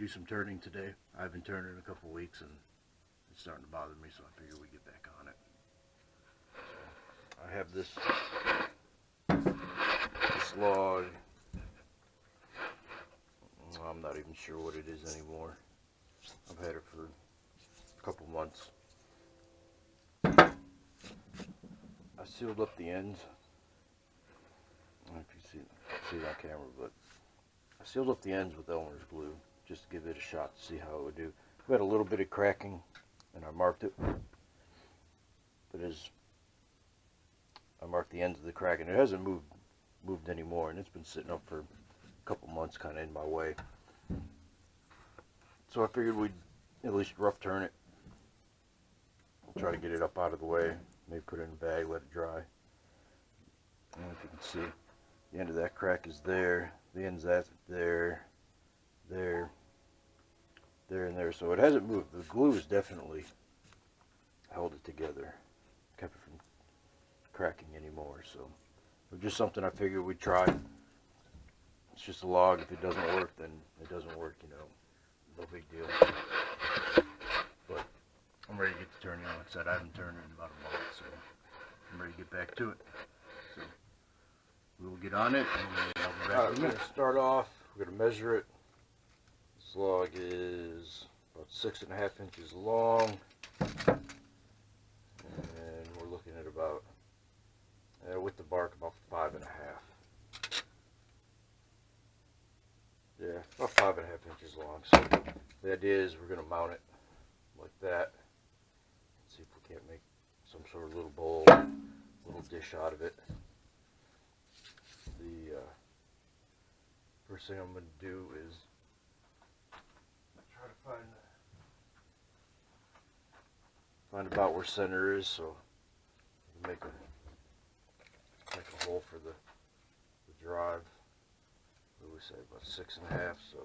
do some turning today. I haven't turned in a couple weeks and it's starting to bother me, so I figured we'd get back on it. So I have this log. I'm not even sure what it is anymore. I've had it for a couple months. I sealed up the ends. I don't know if you see it on camera, but I sealed up the ends with Elmer's glue just to give it a shot to see how it would do. We had a little bit of cracking and I marked it, but as I marked the ends of the crack, and it hasn't moved anymore, and it's been sitting up for a couple months kind of in my way. So I figured we'd at least rough turn it. I'll try to get it up out of the way, maybe put it in a bag, let it dry. And if you can see, the end of that crack is there, the ends of that there, there, and there. So it hasn't moved. The glue has definitely held it together, kept it from cracking anymore. So it was just something I figured we'd try. It's just a log. If it doesn't work, then it doesn't work, you know. No big deal. But I'm ready to get to turning. Like I said, I haven't turned in about a month, so I'm ready to get back to it. So we will get on it, and I'll be back in a minute. Start off, we're going to measure it. This log is about 6.5 inches long, and we're looking at about, with the bark, about 5.5. Yeah, about 5.5 inches long. So the idea is we're going to mount it like that. See if we can't make some sort of little bowl, little dish out of it. The first thing I'm going to do is try to find about where center is, so you can make a hole for the drive. What do we say, about 6.5, so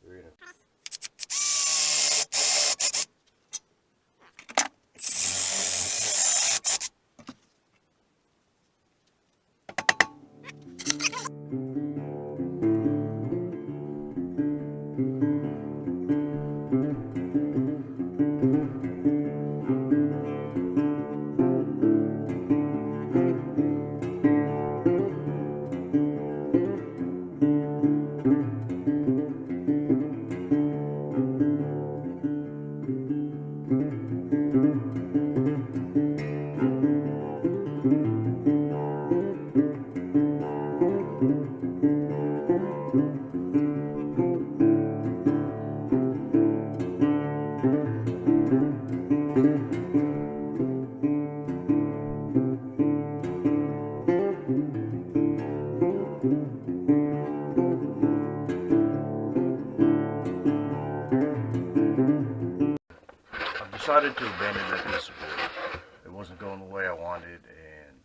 3.5. Decided to abandon that piece of wood. It wasn't going the way I wanted, and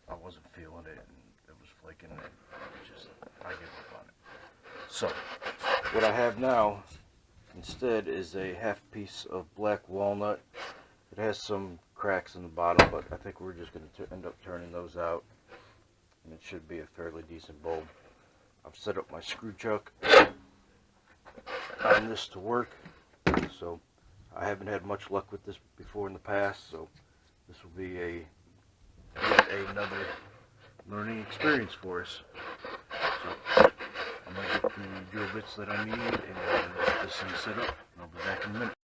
I wasn't feeling it, and it was flaking, and I gave up on it. So what I have now instead is a half piece of black walnut. It has some cracks in the bottom, but I think we're just going to end up turning those out, and it should be a fairly decent bulb. I've set up my screw chuck on this to work, so I haven't had much luck with this before in the past, so this will be yet another learning experience for us. So I'm going to get the drill bits that I need and get this thing set up, and I'll be back in a minute.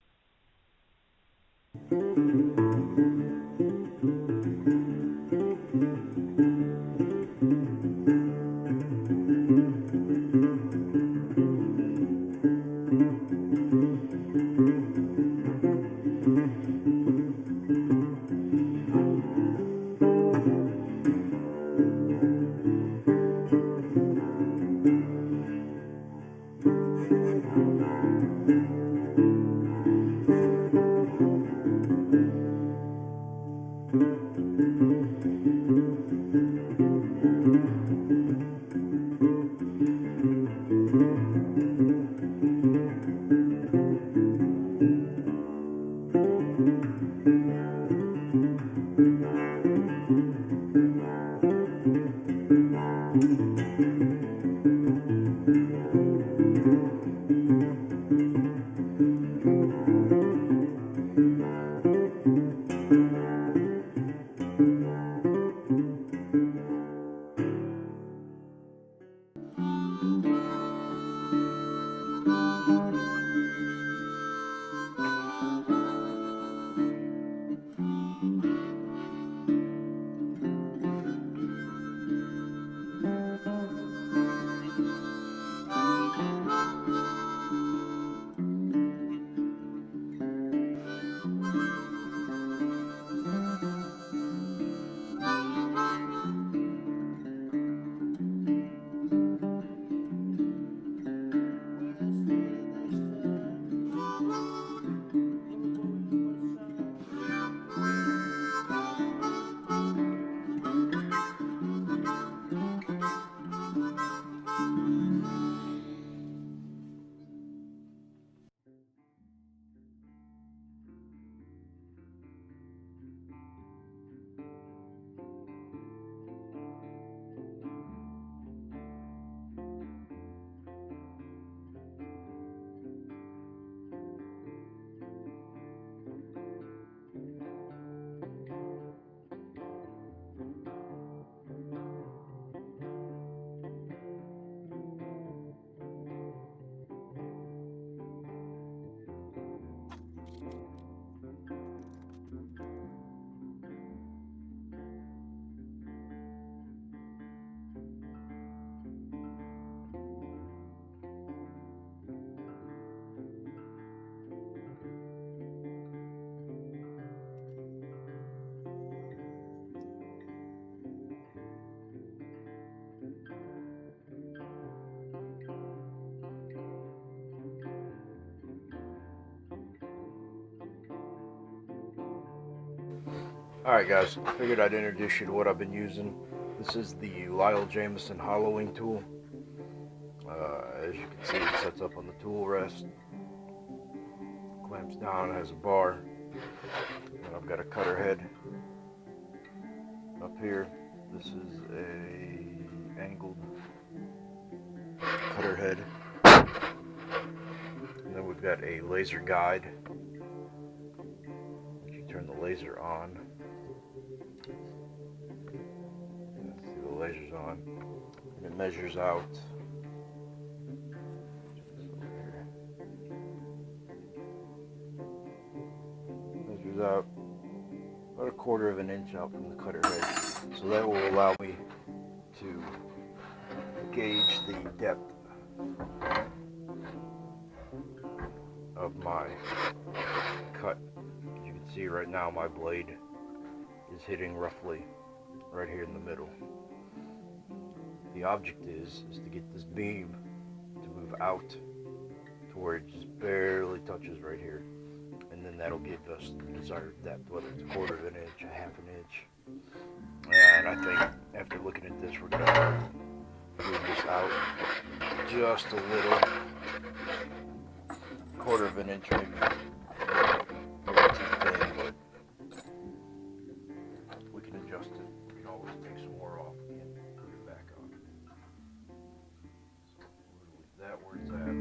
Alright guys, I figured I'd introduce you to what I've been using. This is the Lyle Jamieson hollowing tool. As you can see, it sets up on the tool rest, clamps down, has a bar, and I've got a cutter head up here. This is a angled cutter head, and then we've got a laser guide. You turn the laser on. See, the laser's on, and it measures out. Measures out about 1/4 of an inch out from the cutter head, so that will allow me to gauge the depth of my cut. As you can see right now, my blade is hitting roughly right here in the middle. The object is to get this beam to move out to where it just barely touches right here, and then that'll give us the desired depth, whether it's 1/4 of an inch, 1/2 an inch. And I think after looking at this, we're gonna move this out just a little, 1/4 of an inch maybe. Maybe too thin, but we can adjust it. We can always take some more off and put it back on. So we'll leave that where it's at.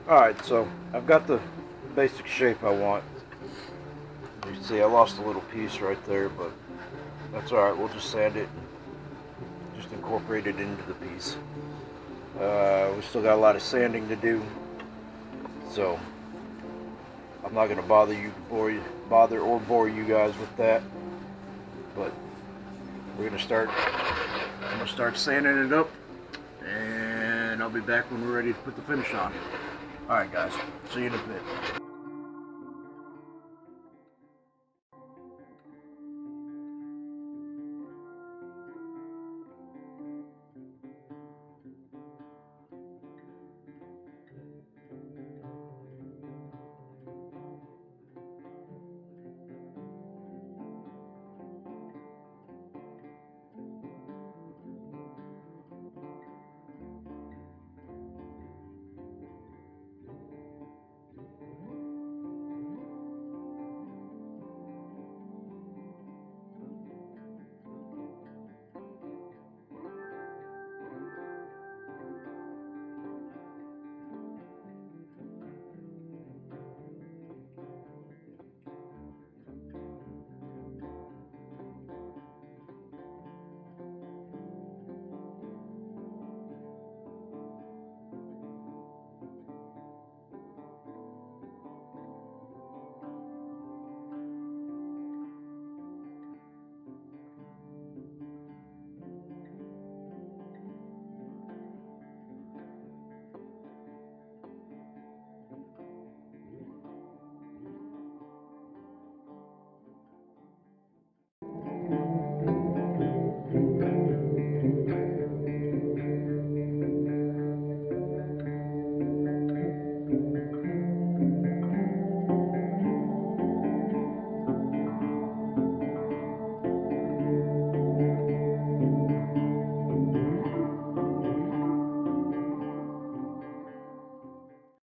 Alright, so I've got the basic shape I want. You can see I lost a little piece right there, but that's alright. We'll just sand it and just incorporate it into the piece. We still got a lot of sanding to do, so I'm not going to bother bore you guys with that. But we're going to start. I'm going to start sanding it up, and I'll be back when we're ready to put the finish on. Alright guys, see you in a bit.